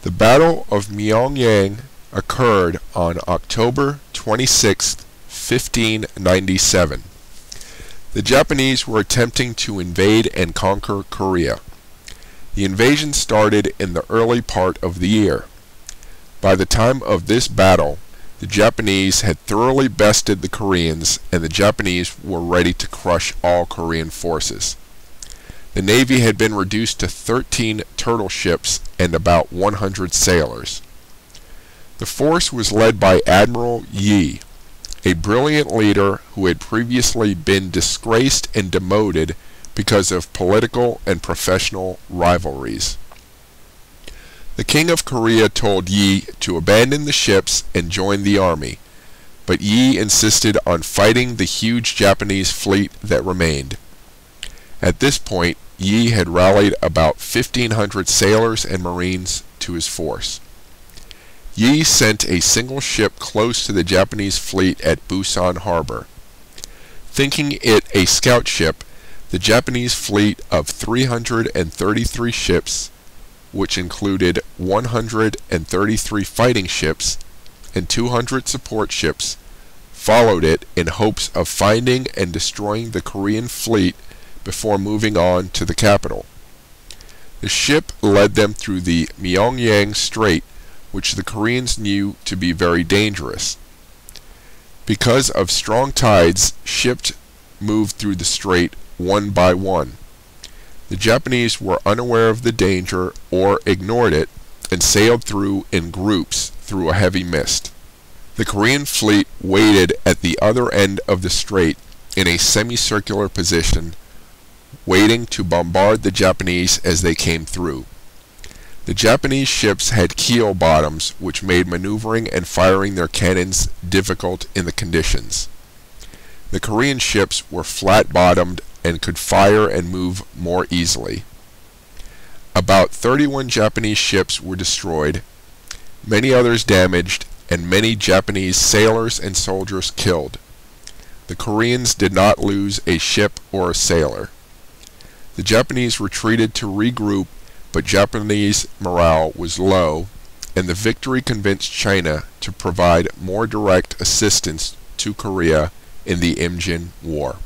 The Battle of Myeongnyang occurred on October 26, 1597. The Japanese were attempting to invade and conquer Korea. The invasion started in the early part of the year. By the time of this battle, the Japanese had thoroughly bested the Koreans, and the Japanese were ready to crush all Korean forces. The navy had been reduced to 13 turtle ships and about 100 sailors. The force was led by Admiral Yi, a brilliant leader who had previously been disgraced and demoted because of political and professional rivalries. The King of Korea told Yi to abandon the ships and join the army, but Yi insisted on fighting the huge Japanese fleet that remained. At this point, Yi had rallied about 1,500 sailors and marines to his force. Yi sent a single ship close to the Japanese fleet at Busan Harbor. Thinking it a scout ship, the Japanese fleet of 333 ships, which included 133 fighting ships and 200 support ships, followed it in hopes of finding and destroying the Korean fleet before moving on to the capital. The ship led them through the Myeongnyang Strait, which the Koreans knew to be very dangerous. Because of strong tides, ships moved through the strait one by one. The Japanese were unaware of the danger or ignored it and sailed through in groups through a heavy mist. The Korean fleet waited at the other end of the strait in a semicircular position, waiting to bombard the Japanese as they came through. The Japanese ships had keel bottoms, which made maneuvering and firing their cannons difficult in the conditions. The Korean ships were flat-bottomed and could fire and move more easily. About 31 Japanese ships were destroyed, many others damaged, and many Japanese sailors and soldiers killed. The Koreans did not lose a ship or a sailor. The Japanese retreated to regroup, but Japanese morale was low, and the victory convinced China to provide more direct assistance to Korea in the Imjin War.